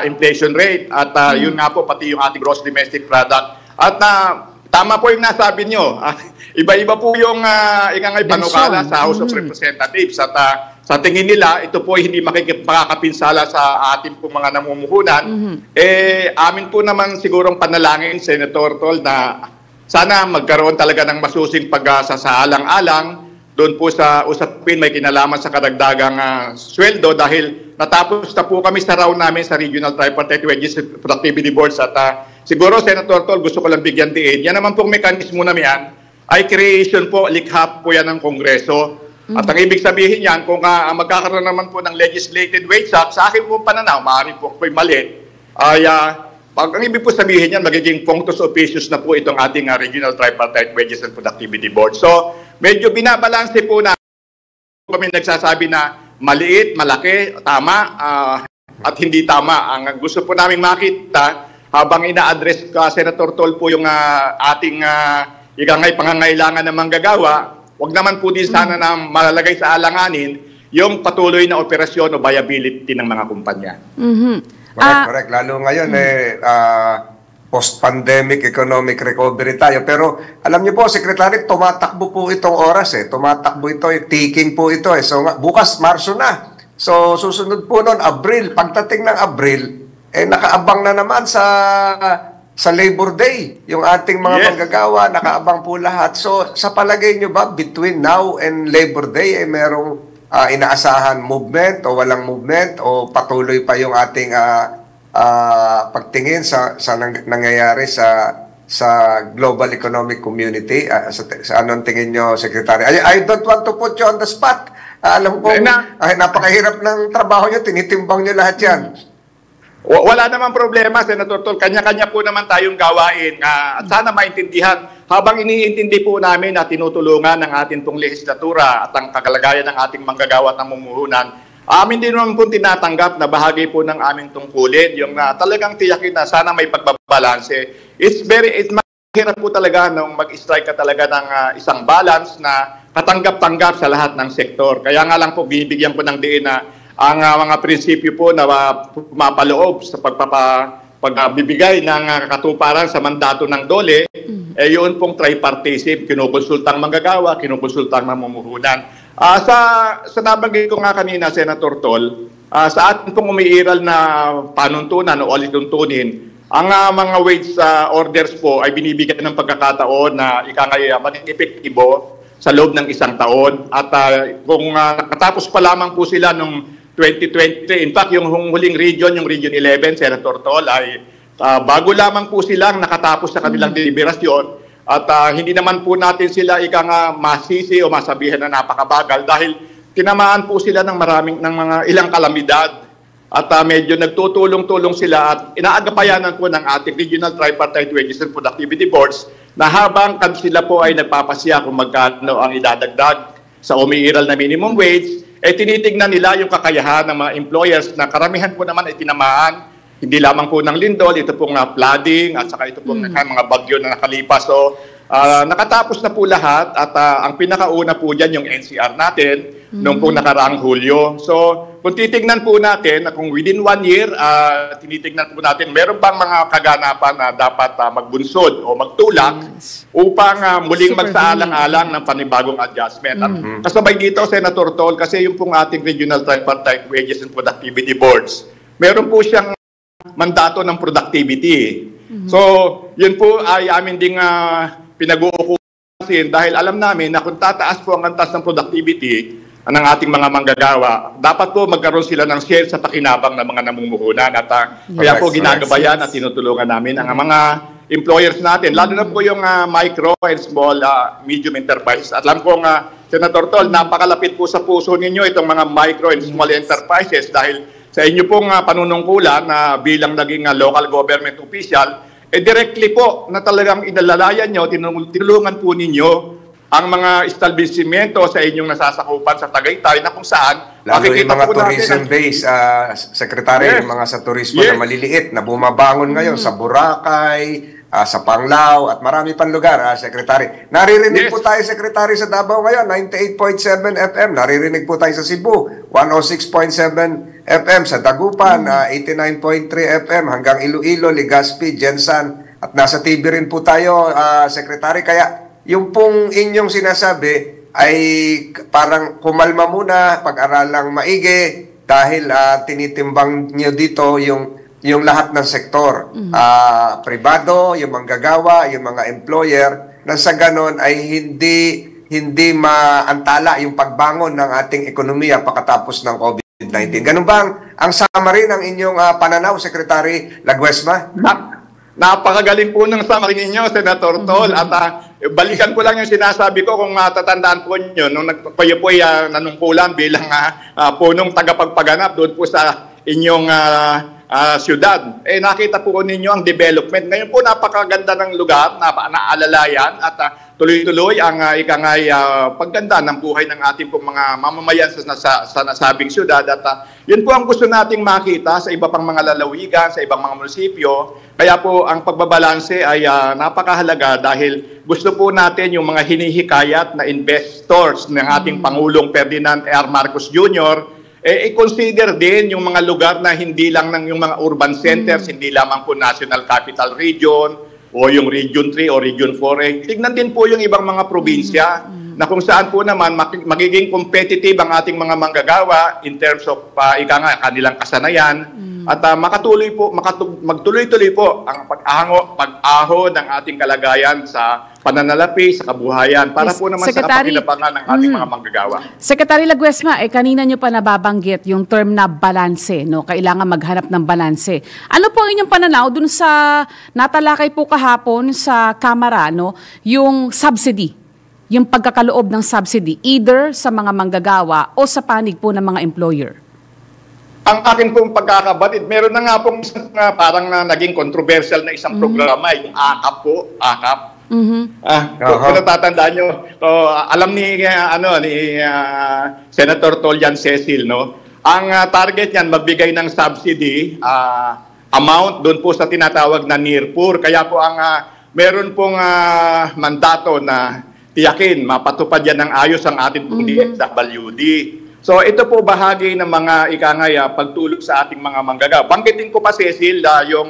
inflation rate, at yun nga po, pati yung ating gross domestic product. At tama po yung nasabi nyo. Iba-iba po yung ikangay panukala sa House of Representatives. At sa tingin nila, ito po hindi makakapinsala sa ating po mga namumuhunan. Amin po naman sigurong panalangin, Senator Tol, na sana magkaroon talaga ng masusing pagsasaalang-alang doon po sa usapin may kinalaman sa karagdagang sweldo dahil natapos na po kami sa round namin sa Regional Tripartite Wages Productivity Boards. At siguro, Senator Tol, gusto ko lang bigyan diin. Yan naman pong mekanismo na yan ay creation po, likha po yan ng Kongreso. At ang ibig sabihin yan, kung magkakaroon naman po ng legislated wage act, sa akin po pananaw, maaari po ako'y mali, ay ang ibig po sabihin yan, magiging punctus officius na po itong ating Regional Tripartite Wages and Productivity Board. So, medyo binabalanse po na kami nagsasabi na maliit, malaki, tama, at hindi tama. Ang gusto po namin makita, habang ina-address ka, Senator Tol, po yung ating ikangay pangangailangan ng manggagawa, wag naman po din sana na malalagay sa alanganin yung patuloy na operasyon o viability ng mga kumpanya. Correct. Lalo ngayon, post-pandemic economic recovery tayo. Pero alam niyo po, Secretary, tumatakbo po itong oras Tumatakbo ito, ticking po ito So bukas, Marso na. So susunod po noon, Abril. Pagdating ng Abril, nakaabang na naman sa Labor Day. Yung ating mga manggagawa, nakaabang po lahat. So sa palagay niyo ba, between now and Labor Day, merong inaasahan movement o walang movement o patuloy pa yung ating pagtingin sa nangyayari sa global economic community? Sa anong tingin nyo, Secretary? I don't want to put you on the spot. Alam ko, napakahirap ng trabaho nyo, tinitimbang nyo lahat yan. Wala namang problema, Senator Tol. Kanya-kanya po naman tayong gawain. At sana maintindihan, habang iniintindi po namin na tinutulungan ng ating pong legislatura at ang kagalagayan ng ating manggagawa at namumuhunan, amin din naman po tinatanggap na bahagi po ng aming tungkulin, yung talagang tiyakin na sana may pagbabalanse. It's mahirap po talaga nung mag-strike ka talaga ng isang balance na katanggap-tanggap sa lahat ng sektor. Kaya nga lang po, bibigyan ko ng diin na ang mga prinsipyo po na pumapaloob sa pagbibigay ng katuparan sa mandato ng DOLE, yun pong tripartism, kinukonsultang manggagawa, kinukonsultang mamumuhunan. Sa nabanggit ko nga kanina, Senator Tol, sa atin pong umiiral na panuntunan o ulituntunin, ang mga wage orders po ay binibigyan ng pagkakataon na maging epektibo sa loob ng isang taon. At kung nakatapos pa lamang po sila nung 2023, in fact, yung huling region, yung Region 11, Senator Tol, ay bago lamang po silang nakatapos sa kanilang deliberasyon. At hindi naman po natin sila masisi o masabihan na napakabagal dahil tinamaan po sila ng mga ilang kalamidad. At medyo nagtutulong-tulong sila at inaagapayanan po ng ating Regional Tripartite Wages and Productivity Boards na habang sila po ay nagpapasya kung magkano ang idadagdag sa umiiral na minimum wage, tinitignan nila yung kakayahan ng mga employers na karamihan po naman ay tinamaan, hindi lamang po ng lindol, ito pong flooding at saka ito pong mga bagyo na nakalipas. So, nakatapos na po lahat at ang pinakauna po dyan yung NCR natin noong pong nakaraang Hulyo. So, kung titignan po natin na kung within 1 year, tinitignan po natin, meron bang mga kaganapan na dapat magbunsod o magtulak upang muling magsaalang-alang ng panibagong adjustment. At kasabay dito, Senator Tol, kasi yung pong ating Regional Tripartite Wages and Productivity Boards, meron po siyang mandato ng productivity. So, yun po ay amin ding pinag-uukusin dahil alam namin na kung tataas po ang antas ng productivity ng ating mga manggagawa, dapat po magkaroon sila ng share sa pakinabang ng mga namumuhunan. At kaya po ginagabayan at tinutulungan namin ang mga employers natin, lalo na po yung micro and small, medium enterprises. At alam ko Senator Tol, napakalapit po sa puso ninyo itong mga micro and small enterprises dahil sa inyo pong panunungkulan na bilang naging local government official, directly po na talagang inalalayan nyo, tinulungan po ninyo ang mga establishmento sa inyong nasasakupan sa Tagaytay na kung saan lalo yung mga tourism natin base, Secretary, Yes. yung mga sa turismo Yes. na maliliit na bumabangon ngayon sa Boracay, sa Panglao at marami pang lugar, Secretary. Naririnig Yes. po tayo, Secretary, sa Davao ngayon, 98.7 FM. Naririnig po tayo sa Cebu, 106.7 FM. Sa Dagupan, 89.3 FM. Hanggang Iloilo, Legazpi, Jensan. At nasa TV rin po tayo, Secretary. Kaya yung pong inyong sinasabi ay parang kumalma muna, pag-aralang maigi, dahil tinitimbang nyo dito yung lahat ng sektor. Pribado, yung manggagawa, yung mga employer, na sa ganon ay hindi maantala yung pagbangon ng ating ekonomiya pagkatapos ng COVID-19. Ganun ba ang summary ng inyong pananaw, Secretary Laguesma? Napakagaling po ng summary ninyo, Senator Tol. At balikan ko lang yung sinasabi ko kung matatandaan po nyo nung kayo po ay nanungkulan bilang punong tagapagpaganap doon po sa inyong siyudad. Nakita po ninyo ang development. Ngayon po napakaganda ng lugar, naalalayan at tuloy-tuloy ang pagganda ng buhay ng ating pong mga mamamayan sa nasabing siyudad. At yun po ang gusto nating makita sa iba pang mga lalawigan, sa ibang mga munisipyo. Kaya po ang pagbabalanse ay napakahalaga dahil gusto po natin yung mga hinihikayat na investors ng ating Pangulong Ferdinand R. Marcos Jr. I-consider din yung mga lugar na hindi lang ng yung mga urban centers, hindi lamang po National Capital Region o yung Region 3 o Region 4. Tignan din po yung ibang mga probinsya na kung saan po naman magiging competitive ang ating mga manggagawa in terms of kanilang kasanayan at magtuloy-tuloy po ang pag-aho ng ating kalagayan sa pananalapi, sa kabuhayan, para po naman Secretary, sa kapakinabangan ng ating mga manggagawa. Secretary Laguesma, kanina nyo pa nababanggit yung term na balanse, no? Kailangan maghanap ng balanse. Ano po inyong pananaw dun sa natalakay po kahapon sa Kamara, no? Yung subsidy, yung pagkakaloob ng subsidy, either sa mga manggagawa o sa panig po ng mga employer? Ang akin pong pagkakabatid, meron na nga pong parang naging controversial na isang programa, yung AKAP po, AKAP. Kung natatandaan nyo, alam ni Senator Toljan Cecil, no? Ang target niyan, magbigay ng subsidy amount doon po sa tinatawag na NIRPUR. Kaya po meron pong mandato na tiyakin, mapatupad yan ng ayos ang ating pong DSWD. So ito po bahagi ng mga pagtulong sa ating mga manggagawa. Banggitin ko pa, Cecil, yung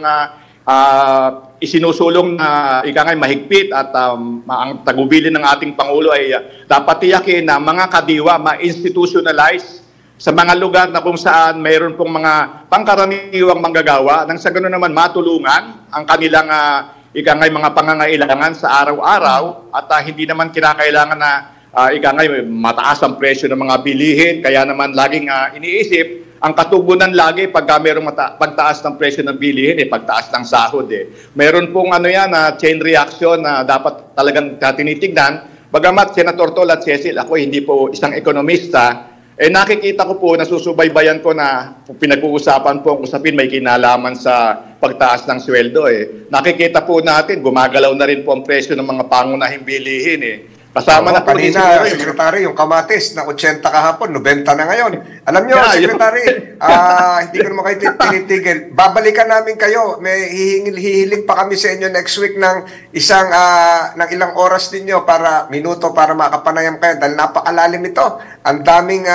isinusulong na mahigpit at ang tagubilin ng ating Pangulo ay dapat tiyakin na mga kadiwa ma-institutionalize sa mga lugar na kung saan mayroon pong mga pangkaraniwang manggagawa nang sa ganoon naman matulungan ang kanilang mga pangangailangan sa araw-araw at hindi naman kinakailangan na mataas ang presyo ng mga bilihin. Kaya naman laging iniisip, ang katugunan lagi pagka mayroong pagtaas ng presyo ng bilihin, pagtaas ng sahod. Meron pong chain reaction na dapat talagang tinitignan. Bagamat Senator Tol at Cecil, ako hindi po isang ekonomista, nakikita ko po, nasusubaybayan ko na pinag-uusapan po ang usapin may kinalaman sa pagtaas ng sweldo. Nakikita po natin, gumagalaw na rin po ang presyo ng mga pangunahing bilihin. Kasama na po kanina, Secretary, yung kamatis na 80 kahapon, 90 na ngayon. Alam nyo, Secretary, hindi ko naman kayo tinitigil. Babalikan namin kayo. May hihiling pa kami sa inyo next week ng ilang oras ninyo minuto para makapanayam kayo. Dahil napakalalim ito. Ang daming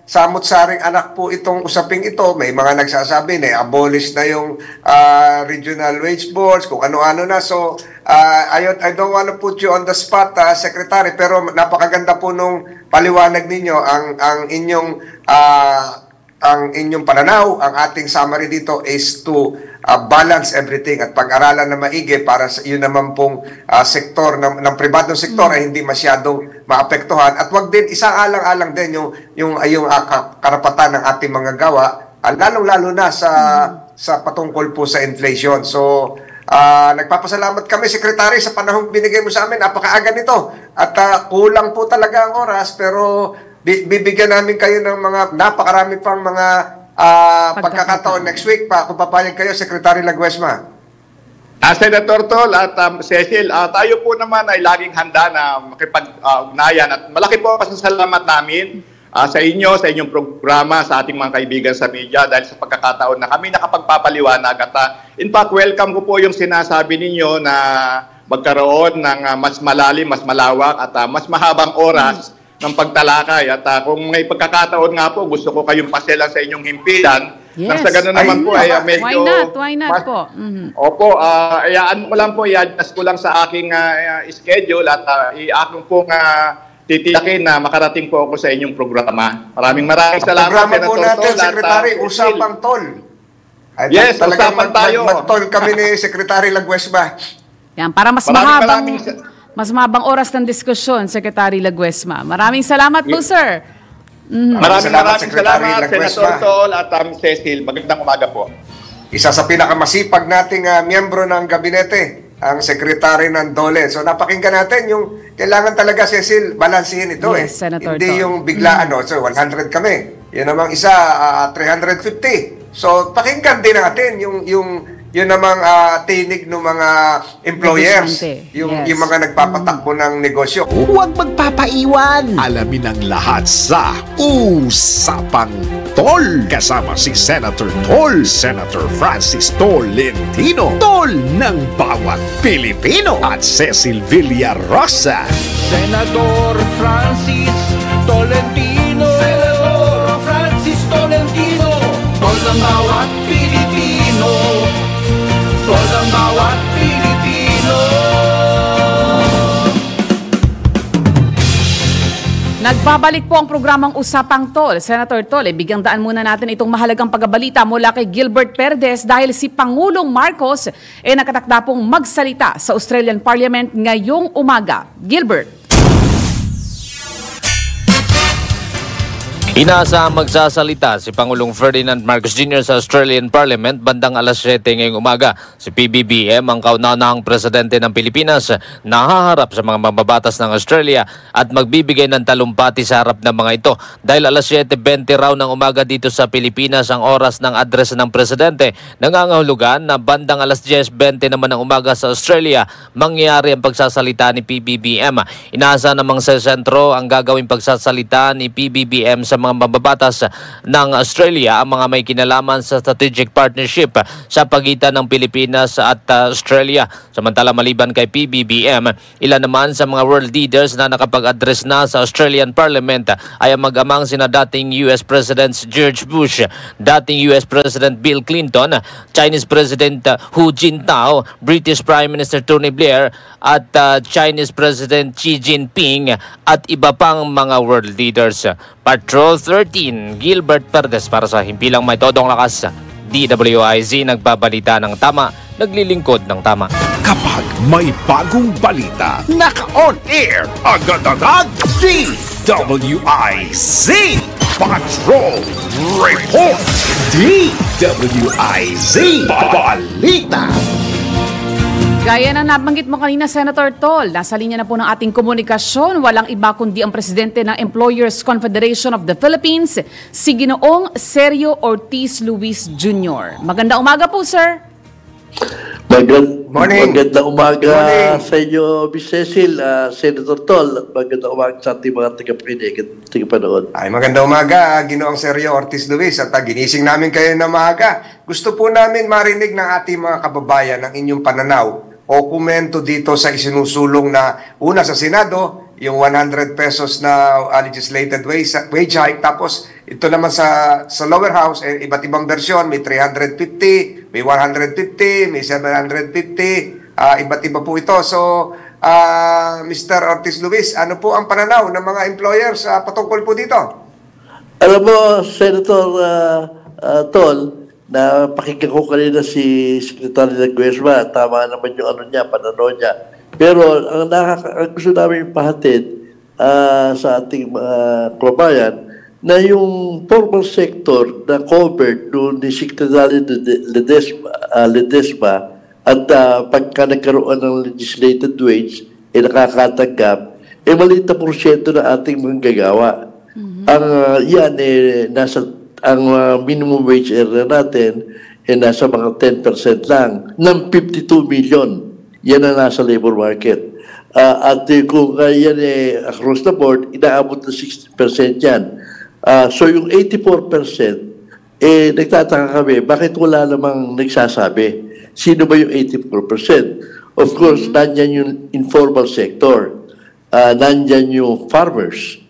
samot-saring anak po itong usaping ito. May mga nagsasabi na abolish na yung regional wage boards, kung ano-ano na. So, I don't want to put you on the spot, Secretary, pero napakaganda po nung paliwanag ninyo ang inyong pananaw. Ang ating summary dito is to balance everything at pag-aralan na maigi para sa yun naman pong sektor ng pribadong sektor ay hindi masyadong maapektuhan, at wag din isang-alang-alang din yung karapatan ng ating mga gawa, lalong-lalo na sa patungkol po sa inflation. So nagpapasalamat kami, Secretary, sa panahong binigay mo sa amin. Napakaaga nito at kulang po talaga ang oras, pero bibigyan namin kayo ng mga napakarami pang mga pagkakataon next week pa kung papayag kayo, Secretary Laguesma. Senator Tol at Cecil, tayo po naman ay laging handa na makipag-ugnayan at malaki po pasasalamat namin sa inyo, sa inyong programa, sa ating mga kaibigan sa media dahil sa pagkakataon na kami nakapagpapaliwanag at in fact, welcome ko po yung sinasabi ninyo na magkaroon ng mas malalim, mas malawak at mas mahabang oras ng pagtalakay at kung may pagkakataon nga po, gusto ko kayong pasyalan sa inyong himpilan. Yes. Nang sa ganun naman po ay medyo... Why not po? Opo, ano ko lang po, i-adjust ko lang sa aking schedule at i-aking pong titiyakin na makarating po ako sa inyong programa. Maraming salamat, programa Senator po natin, Tol, Secretary, Usapang Tol. Yes, usapan tayo. Mag-tol kami ni Secretary Laguesma. Yan, para mas mahabang oras ng diskusyon, Secretary Laguesma. Maraming salamat po, sir. Maraming salamat, Senator Tol at Cecil. Magandang umaga po. Isa sa pinakamasipag nating miyembro ng gabinete, ang Secretary ng DOLE. So napakinggan natin yung kailangan talaga, Cecil, balansihin ito. Yes, Senator Hindi Tol. yung biglaan. So 100 kami. Yan namang isa, 350. So pakinggan din natin yun namang tinig ng mga employers, yung mga nagpapatakbo ng negosyo. Huwag magpapaiwan. Alamin ang lahat sa Usapang Tol. Kasama si Senator Tol, Senator Francis Tolentino, Tol ng bawat Pilipino, at Cecil Villarosa. Senador Francis Tolentino, Senador Francis Tolentino, tol ng bawat Pilipino, tol ng bawat Pilipino. Nagbabalik po ang programang Usapang Tol. Senator Tol, bigyang daan muna natin itong mahalagang pagbabalita mula kay Gilbert Perdes dahil si Pangulong Marcos nakatakda pong magsalita sa Australian Parliament ngayong umaga. Gilbert. Inaasahang magsasalita si Pangulong Ferdinand Marcos Jr. sa Australian Parliament bandang alas 7 ngayong umaga. Si PBBM, ang kauna-unahang presidente ng Pilipinas, nahaharap sa mga mambabatas ng Australia at magbibigay ng talumpati sa harap ng mga ito. Dahil alas 7:20 raw ng umaga dito sa Pilipinas ang oras ng address ng presidente, nangangahulugan na bandang alas 10:20 naman ng umaga sa Australia mangyayari ang pagsasalita ni PBBM. Inaasahan namang sa sentro ang gagawing pagsasalita ni PBBM sa mga mababatas ng Australia, ang mga may kinalaman sa strategic partnership sa pagitan ng Pilipinas at Australia. Samantala, maliban kay PBBM, ilan naman sa mga world leaders na nakapag-address na sa Australian Parliament ay ang mag-amang sina dating US President George Bush, dating US President Bill Clinton, Chinese President Hu Jintao, British Prime Minister Tony Blair at Chinese President Xi Jinping at iba pang mga world leaders. Patrol 13, Gilbert Perdes para sa Himpilang May Todong Lakas. DWIZ, nagbabalita ng tama, naglilingkod ng tama. Kapag may bagong balita, naka-on air agad-agad. DWIZ Patrol Report. DWIZ Balita. Gaya na nabanggit mo kanina, Senator Tol, nasa linya na po ng ating komunikasyon, walang iba kundi ang presidente ng Employers Confederation of the Philippines, si Ginoong Sergio Ortiz Luis Jr. Magandang umaga po, sir. Magandang umaga sa inyo, Miss Cecil, Senator Tol. Magandang umaga sa ating mga tagapanood. Ay, magandang umaga, Ginoong Sergio Ortiz Luis. At ginising namin kayo na maaga. Gusto po namin marinig ng ating mga kababayan ang inyong pananaw o komento dito sa isinusulong na una sa Senado, yung 100 pesos na legislated wage hike. Tapos ito naman sa lower house, iba't ibang versyon, may 350, may 150, may 750, iba't iba po ito. So, Mr. Ortiz Luis, ano po ang pananaw ng mga employers patungkol po dito? Alam mo, Senator Tol, na pakinggan ko kanina si Secretary Laguesma, tama naman yung pananaw niya. Pero ang gusto namin pahatid sa ating kababayan na yung formal sector na covered doon ni Secretary Ledesma at pagka nagkaroon ng legislated wage nakakatanggap, maliit na porsyento na ating manggagawa. Yan nasa ang minimum wage area natin nasa mga 10% lang ng 52 million. Yan ang nasa labor market. At kung yan across the board, inaabot na 60% yan. So yung 84%, nagtataka kami, bakit wala namang nagsasabi? Sino ba yung 84%? Of course, nandyan yung informal sector. Nandyan yung farmers.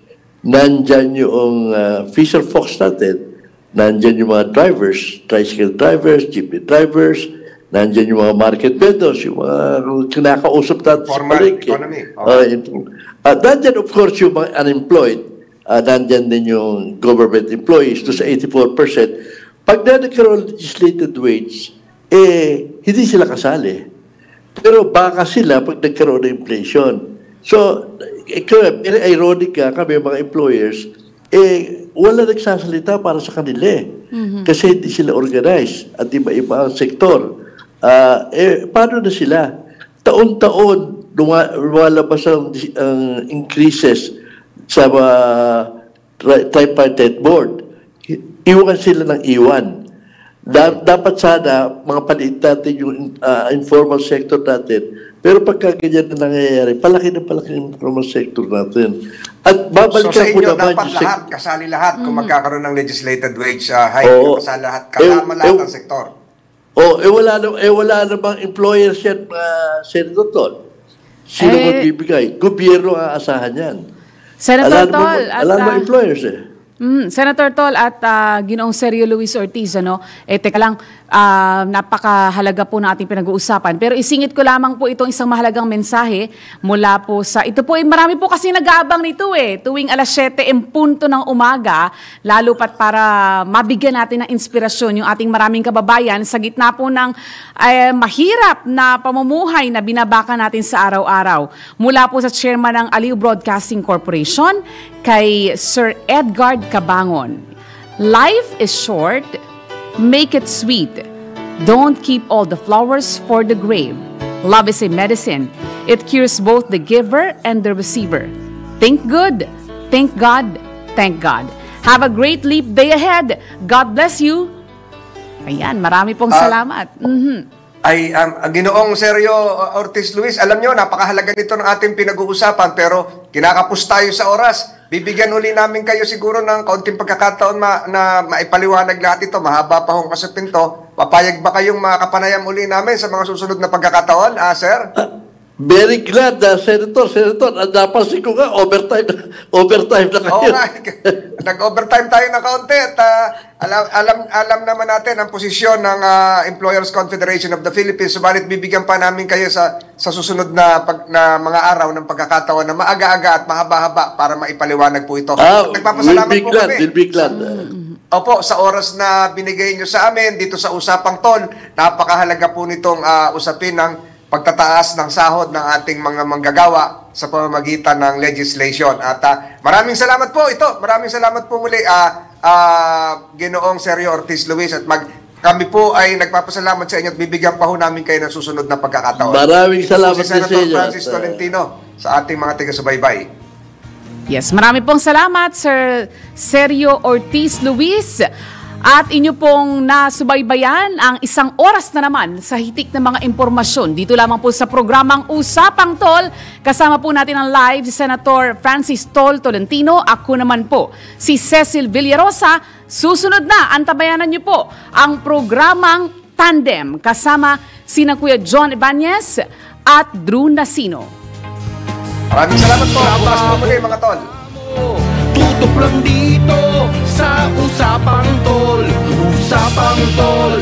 Nandyan yung fisher folks natin. Nandyan yung mga drivers, tricycle drivers, jeepney drivers. Nandyan yung mga market vendors, yung mga kinakausap natin sa palengke. Nandyan, of course, yung mga unemployed. Nandyan din yung government employees to sa 84%. Pag nagkaroon legislated wage, hindi sila kasali. Pero baka sila pag nagkaroon ng inflation. So, ironic kami mga employers, wala nagsasalita para sa kanila kasi hindi sila organized at iba-iba ang sektor. Paano na sila? Taon-taon lumalabas ang increases sa tripartite board. Iwan sila ng iwan. Dapat sana mga paliit natin yung informal sector natin. Pero pagka ganyan na nangyayari, palaki na palaki yung informal sector natin. At babalikan so sa inyo, naman dapat lahat, kasali lahat kung magkakaroon ng legislated wage hike, kasali lahat, kasama lahat ng sektor. Wala namang employers yan, Senator Tol. Sino magbibigay? Gobyerno ang aasahan yan. Senator Tol. Alam mo employers Senator Tol at Ginoong Sergio Luis Ortiz, teka lang, napakahalaga po na ating pinag-uusapan. Pero isingit ko lamang po itong isang mahalagang mensahe mula po sa, ito po, marami po kasi nag-aabang nito tuwing alas 7 ng umaga, lalo pat para mabigyan natin ng inspirasyon yung ating maraming kababayan sa gitna po ng mahirap na pamumuhay na binabaka natin sa araw-araw. Mula po sa chairman ng Aliw Broadcasting Corporation, kay Sir Edgar Cabangon. Life is short, make it sweet. Don't keep all the flowers for the grave. Love is a medicine. It cures both the giver and the receiver. Think good, thank God, thank God. Have a great leap day ahead. God bless you. Ayan, marami pong salamat. Ginoong Sergio Ortiz Luis, alam nyo, napakahalaga nito ng ating pinag-uusapan, pero kinakapos tayo sa oras. Bibigyan uli namin kayo siguro ng kaunting pagkakataon na maipaliwanag lahat ito. Mahaba pa hong kasapin to. Papayag ba kayong makapanayam uli namin sa mga susunod na pagkakataon, sir? Very glad, Senator. Napansin ko nga, overtime na kayo. Oo nga, nag-overtime tayo na kaunti. At alam naman natin ang posisyon ng Employers Confederation of the Philippines. Subalit bibigyan pa namin kayo sa susunod na mga araw ng pagkakataon na maaga-aga at mahaba-haba para maipaliwanag po ito. Nagpapasalamat po kami. We'll be glad. Opo, sa oras na binigay nyo sa amin dito sa Usapang Tol, napakahalaga po nitong usapin ng pagtataas ng sahod ng ating mga manggagawa sa pamamagitan ng legislation. At maraming salamat po ito. Maraming salamat po muli, Ginoong Sergio Ortiz Luis. At kami po ay nagpapasalamat sa inyo at bibigyan pa ho namin kayo ng susunod na pagkakataon. Maraming salamat si Senator Francis Tolentino sa ating mga taga-subaybay. Yes, marami pong salamat, Sir Sergio Ortiz Luis. At inyo pong nasubaybayan ang isang oras na naman sa hitik ng mga impormasyon. Dito lamang po sa programang Usapang Tol. Kasama po natin ang live si Senator Francis Tol Tolentino. Ako naman po si Cecil Villarosa. Susunod na, antabayanan niyo po ang programang Tandem kasama sina Kuya John Ibanez at Drew Nasino. Maraming salamat po. Bukas po muli mga tol. Tutok lang dito sa Usapang Tol. Usapang Tol.